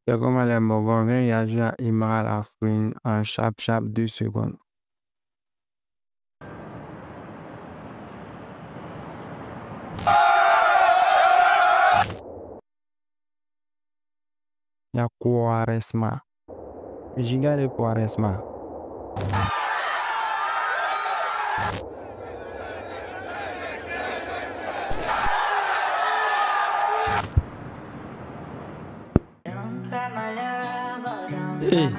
C'est comme les Mogons réagir à Imra la fouine en chap 2 secondes. Il y a Quaresma. Giga de Quaresma. Hey.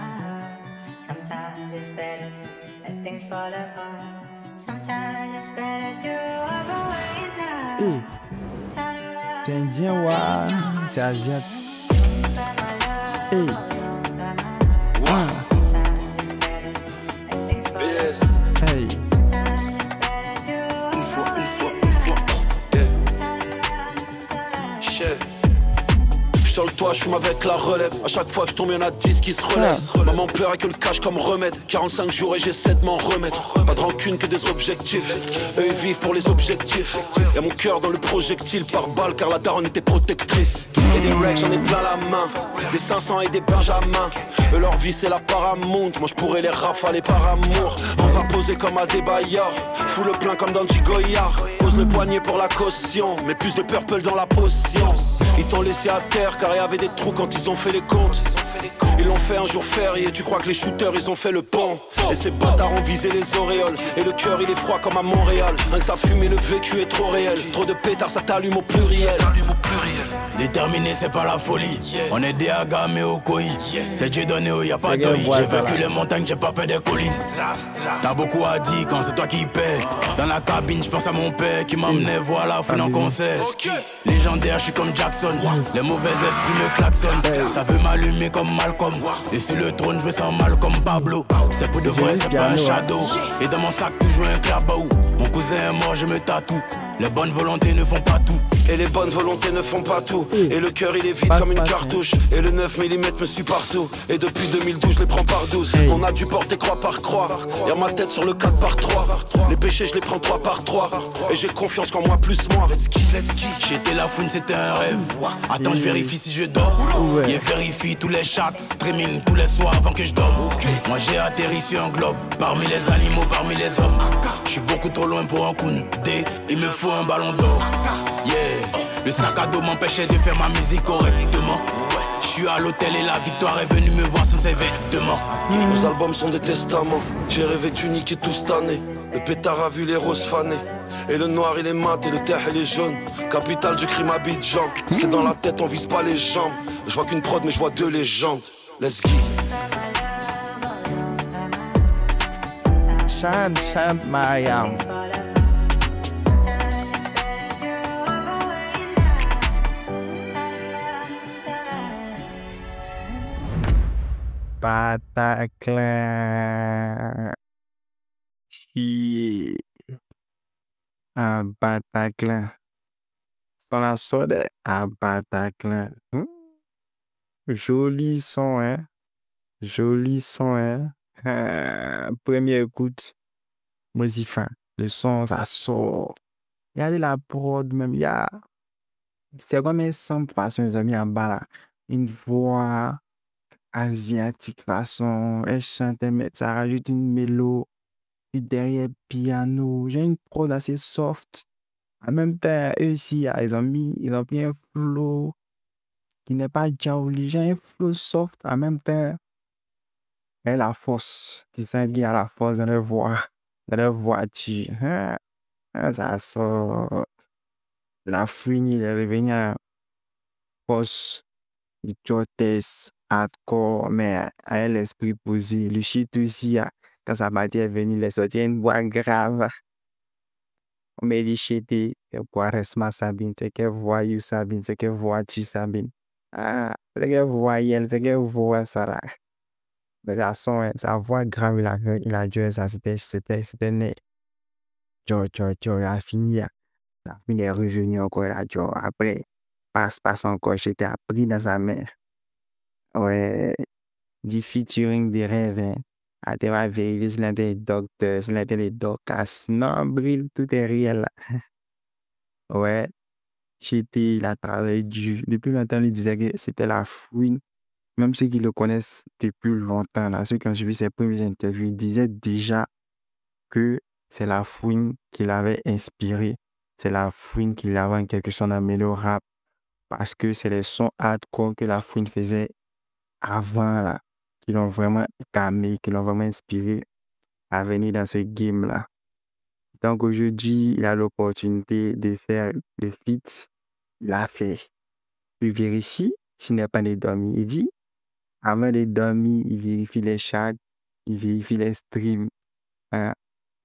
Sometimes it's better to let things fall apart. Sometimes it's better to walk away now. Hey. C'est indien ou c'est asiatique? Hey. Ah. Hey. Une fois. Yeah. Sur le toit, je fume avec la relève. À chaque fois que je tombe, y'en a 10 qui se relèvent. Maman pleure que le cash comme remède. 45 jours et j'essaie de m'en remettre. Pas de rancune que des objectifs. Eux ils vivent pour les objectifs. Y'a mon cœur dans le projectile par balle car la daronne était protectrice. Et des racks j'en ai plein la main. Des 500 et des benjamins. Eux leur vie c'est la paramount. Moi je pourrais les rafaler par amour. On va poser comme à des baillards. Fous le plein comme dans Goyard. Pose le poignet pour la caution. Mais plus de purple dans la potion. Ils t'ont laissé à terre car il y avait des trous quand ils ont fait les comptes. Ils l'ont fait un jour férié, tu crois que les shooters ils ont fait le pont. Et ces bâtards ont visé les auréoles. Et le cœur il est froid comme à Montréal. Rien que ça fume et le vécu est trop réel. Trop de pétards ça t'allume au pluriel. Déterminé c'est pas la folie. On est des agas mais au koi. C'est Dieu donné où y a pas d'œil. J'ai vaincu les montagnes, j'ai pas peur des collines. T'as beaucoup à dire quand c'est toi qui paie. Dans la cabine je pense à mon père qui m'emmenait voir la foule en concert. Légendaire je suis comme Jackson. Les mauvais esprits me klaxonnent. Ça veut m'allumer comme Malcolm. Et sur le trône je me sens mal comme Pablo. C'est pour de vrai c'est pas un shadow. Et dans mon sac toujours un clabou. Mon cousin est mort je me tatoue. Les bonnes volontés ne font pas tout. Et les bonnes volontés ne font pas tout. Et le cœur il est vide comme une cartouche. Et le 9 mm me suit partout. Et depuis 2012 je les prends par 12. On a dû porter croix par croix. Y'a ma tête sur le 4 par 3. Les péchés je les prends 3 par 3. Et j'ai confiance qu'en moi plus moi. J'étais la fouine c'était un rêve. Attends je vérifie si je dors. Et vérifie tous les chats streaming tous les soirs avant que je dorme. Moi j'ai atterri sur un globe. Parmi les animaux, parmi les hommes. Je suis beaucoup trop loin pour un Koundé. Il me faut un ballon d'or. Yeah, le sac à dos m'empêchait de faire ma musique correctement. Je suis à l'hôtel et la victoire est venue me voir sans ses vêtements. Nos albums sont des testaments. J'ai rêvé de niquer tout cette année. Le pétard a vu les roses fanées. Et le noir il est mat et le terre il est jaune. Capitale du crime Abidjan. C'est dans la tête on vise pas les jambes. Je vois qu'une prod mais je vois deux légendes. Let's go. Chante Mariam. Bataclan. Yeah. Un Bataclan. Dans la soda, un Bataclan. Joli son, hein? Joli son, hein? Première écoute, moi j'y fin. Le son, ça sort. Regardez la prod même. C'est comme un sample façon, ils ont mis en bas là. Une voix asiatique façon. Elle chante, ça rajoute une mélodie. Puis derrière piano, j'ai une prod assez soft. En même temps, eux ici, ils ont pris un flow qui n'est pas jolly. J'ai un flow soft. En même temps, et la force. Tu sens qu'il y a la force dans leur voix. Dans leur voiture. Ça sort. La fouine, il est revenu à force du Jotes hardcore, mais à l'esprit posé. Le shit aussi, quand sa partie est venue, il est sorti une voix grave. On m'a dit shit, c'est Quaresma Sabine, c'est que voyou Sabine, c'est que vois-tu Sabine. C'est que voyelle, c'est que voix ça là. Mais la son, sa voix grave, il a joué ça, c'était né. Il a fini, il est revenu encore là, après, passe encore, j'étais appris dans sa mère. Ouais, du featuring des rêves, hein. Ah, tu vas vérifier si l'un des docteurs, si l'un des docteurs, non, brille, tout est réel là. Ouais, j'étais, il a travaillé depuis longtemps, il disait que c'était la fouine. même ceux qui le connaissent depuis longtemps, là, ceux qui ont suivi ses premières interviews, ils disaient déjà que c'est la fouine qui l'avait inspiré. C'est la fouine qui l'avait en quelque sorte amené au rap. Parce que c'est les sons hardcore que la fouine faisait avant, là, qui l'ont vraiment calmé, qui l'ont vraiment inspiré à venir dans ce game-là. Donc aujourd'hui, il a l'opportunité de faire le feat. Il a fait. Il vérifie s'il n'est pas dormi. Il dit, avant de dormir, il vérifie les chats, il vérifie les streams. Hein.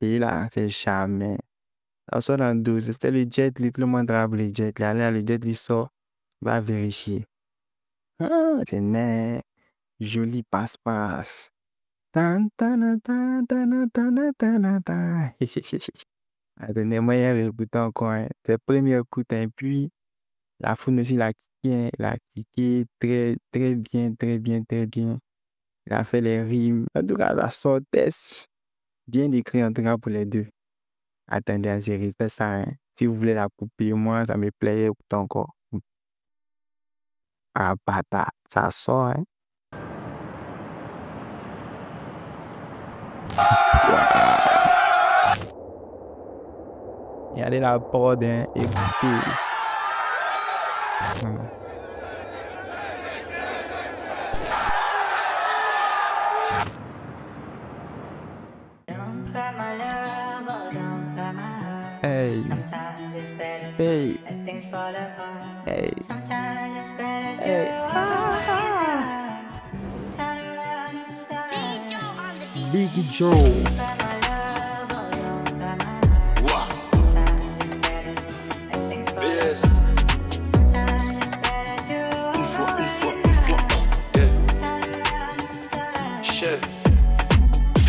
Et là, c'est jamais. Ça sort dans 12. C'était le jet, tout le monde rappe le jet. Là, le jet, il sort, il va vérifier. Ah, c'est né. Joli passe-passe. Tan, tan, tan, tan, tan, tan, tan. Attendez-moi, il y a le bouton encore. Hein. C'est le premier coup, et puis la foule aussi l'a kické très, très bien, très bien, très bien. Il a fait les rimes. En tout cas, ça sortait bien écrit en tout cas pour les deux. Attendez, j'ai refait ça. Hein. Si vous voulez la couper, moi, ça me plaît encore. Ah, bâtard, ça sort, hein. Il y a de la prod, hein, écoutez. Don't cry, my love, oh, don't cry, my heart. Hey, Sometimes it's better to hey, let things fall apart. hey. Sometimes it's better to Hey. walk away now. Turn around and start. Big Joe. Cry, my love, oh, don't cry, my heart. Ouah, Sometimes it's better to let things fall apart. BS. Sometimes it's better to Une walk fois, une away fois, now. une fois. Yeah. Turn around and start. Shit.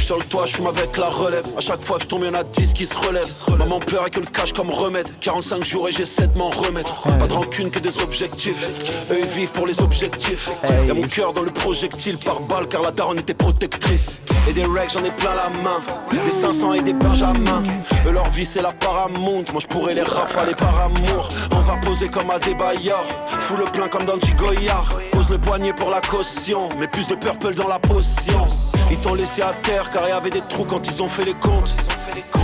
Sur le toit, je fume avec la relève. À chaque fois que je tombe, y'en a 10 qui se relèvent. Maman pleure et que le cash comme remède. 45 jours et j'essaie de m'en remettre. Pas de rancune que des objectifs. Eux ils vivent pour les objectifs. Y'a mon cœur dans le projectile par balle car la daronne était protectrice. Et des règles j'en ai plein la main. Des 500 et des Benjamins. Eux leur vie c'est la Paramount. Moi je pourrais les rafaler par amour. On va poser comme à des baillards. Fous le plein comme dans Goyard. Pose le poignet pour la caution. Mais plus de purple dans la potion. Ils t'ont laissé à terre car il y avait des trous quand ils ont fait les comptes.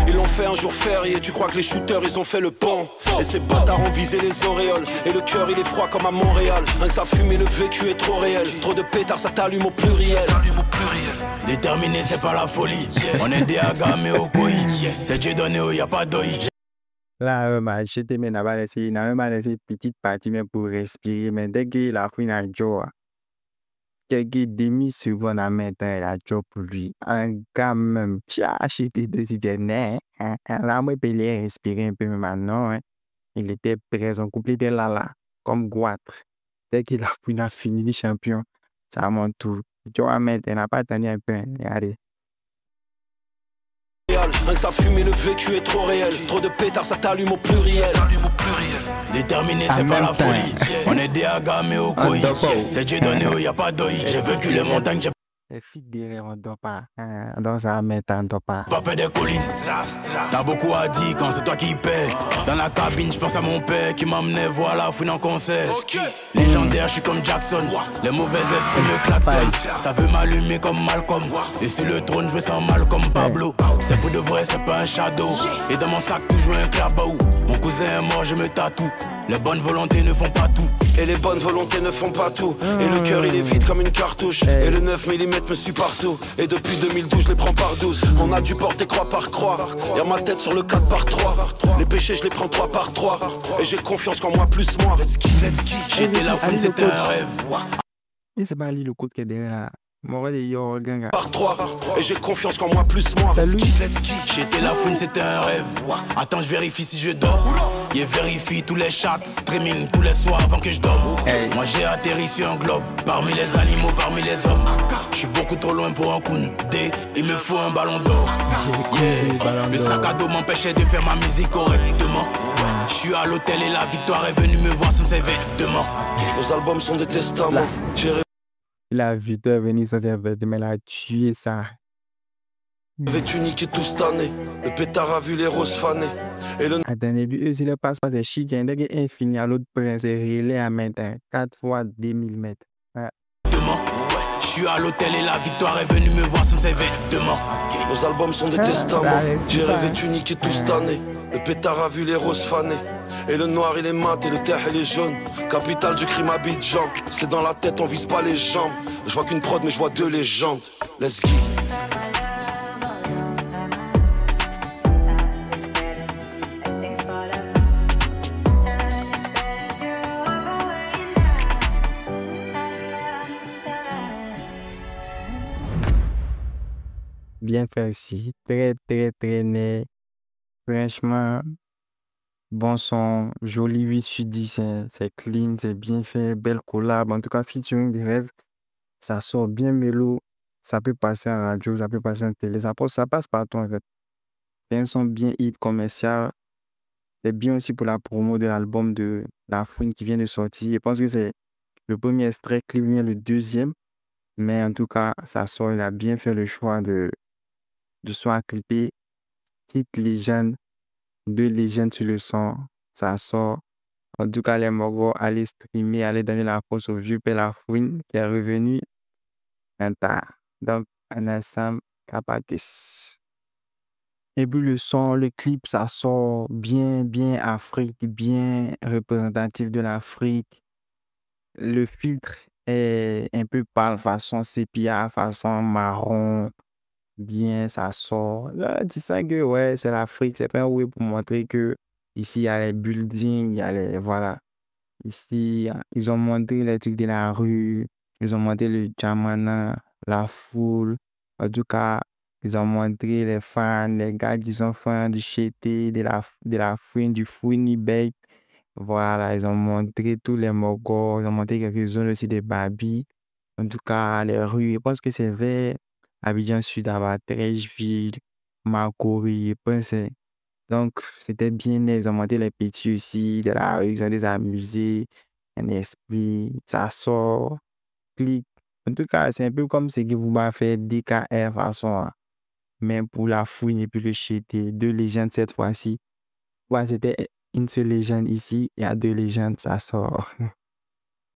Ils l'ont fait un jour férié, tu crois que les shooters ils ont fait le pont. Et ces bâtards ont visé les auréoles. Et le cœur il est froid comme à Montréal. Rien que ça fume et le vécu est trop réel. Trop de pétards ça t'allume au pluriel. Déterminé, c'est pas la folie. On est des agamés au koi. C'est Dieu donné, y a pas d'oï. Là, j'étais même là-bas, il n'a même pas laissé une petite partie même pour respirer. Mais dès qu'il a pris un job, quelques demi-secondes à mettre la job pour lui. Un gars même, tiens, acheté deux idées, hein. Là, moi, il allait respirer un peu maintenant. Hein. Il était prêt, son couple était là, comme Goitre. Dès qu'il a pris, il a fini le champion. C'est à mon tour. Joe Ahmed, il n'a pas attendu un peu. Hein. Regardez. Rien que ça fume et le vécu est trop réel. Trop de pétards ça t'allume au pluriel. Déterminé, En c'est pas même la temps. folie. On est des agamés au koi. D'accord. C'est Dieu donné, y a pas d'oï. J'ai vécu les montagnes, j'ai Les filles derrière, on ne dort pas. Hein. Donc, ça va mettre en dort pas. pas peur des collines. T'as beaucoup à dire quand c'est toi qui paie. Dans la cabine, je pense à mon père qui m'emmenait voir la fouine en concert. Légendaire, je suis comme Jackson. Les mauvais esprits me klaxonnent. Ça veut m'allumer comme Malcolm. Et sur le trône, je me sens mal comme Pablo. C'est pour de vrai, c'est pas un shadow. Et dans mon sac, toujours un clabaou. Mon cousin est mort, je me tatoue. Les bonnes volontés ne font pas tout. Et les bonnes volontés ne font pas tout. Et le cœur il est vide comme une cartouche. Et le 9 mm me suit partout. Et depuis 2012 je les prends par 12. On a dû porter croix par croix. Y'a ma tête sur le 4 par 3. Les péchés je les prends 3 par 3. Et j'ai confiance qu'en moi plus moi. J'étais la fouine, c'était un rêve. Et c'est pas lui le coup qui est derrière là. Mon de yo, ganga. Par 3. Et j'ai confiance qu'en moi plus moi. C'est lui. J'étais la fouine, c'était un rêve. Attends, je vérifie si je dors. Il vérifie tous les chats, streaming tous les soirs avant que je dorme. Moi j'ai atterri sur un globe, parmi les animaux, parmi les hommes. Je suis beaucoup trop loin pour un Koundé, il me faut un ballon d'or. Yeah. Le sac à dos m'empêchait de faire ma musique correctement. Je suis à l'hôtel et la victoire est venue me voir sans ses vêtements. Nos albums sont des testaments. J'ai La vidéo est venue sans faire mais elle a tué ça. rêvé niqué tout cette année. Le pétard a vu les roses fanées. Et le Attendez, eux, si le passe pas, c'est chic, hein. Dès qu'il est infini à l'autre prince, c'est relais à mettre 4 fois 2000 mètres. Ouais. vêtements. Je suis à l'hôtel et la victoire est venue me voir sans ses vêtements. Nos albums sont des testaments. J'ai rêvé d'uniquer tout cette année. Le pétard a vu les roses fanées. Et le noir il est mat et le terre il est jaune. Capitale du crime Abidjan. C'est dans la tête, on vise pas les jambes. Je vois qu'une prod mais je vois deux légendes. Let's go. Bien fait aussi. Très, très, très net. Franchement, bon son, joli 8 sur 10, c'est clean, c'est bien fait, belle collab. En tout cas, featuring des rêves, ça sort bien mélo. Ça peut passer en radio, ça peut passer en télé, ça passe partout en fait. C'est un son bien hit commercial. C'est bien aussi pour la promo de l'album de La Fouine qui vient de sortir. Je pense que c'est le premier extrait, clip vient le deuxième. Mais en tout cas, ça sort, il a bien fait le choix de soit clipper. Petite légende, deux légendes sur le son, ça sort. En tout cas, les Mogos, allez streamer, allez donner la force au vieux Père Lafouine qui est revenu un tard. Donc, un ensemble, Capatis. Et puis le son, le clip, ça sort bien, bien Afrique, bien représentatif de l'Afrique. Le filtre est un peu pâle, façon sépia, façon marron. Bien, ça sort. Là, tu sens que ouais, c'est l'Afrique. C'est pas un way pour montrer que ici, il y a les buildings, il y a les. Voilà. Ici, ils ont montré les trucs de la rue, ils ont montré le Jamana, la foule. En tout cas, ils ont montré les fans, les gars qui sont fans du Chété, de la Fouine, du Fouini Bake. Voilà, ils ont montré tous les mogos, ils ont montré quelques zones aussi des Babi. En tout cas, les rues, je pense que c'est vers Abidjan Sud, à Trècheville, Marcory, je pense. Donc, c'était bien net. Ils ont monté les petits aussi de la rue, ils ont des amusés, un esprit, ça sort, clic. En tout cas, c'est un peu comme ce que vous m'avez fait DKR façon, hein. Mais pour la fouine et puis le chété, deux légendes cette fois-ci. Ouais, c'était une seule légende ici, il y a deux légendes, ça sort.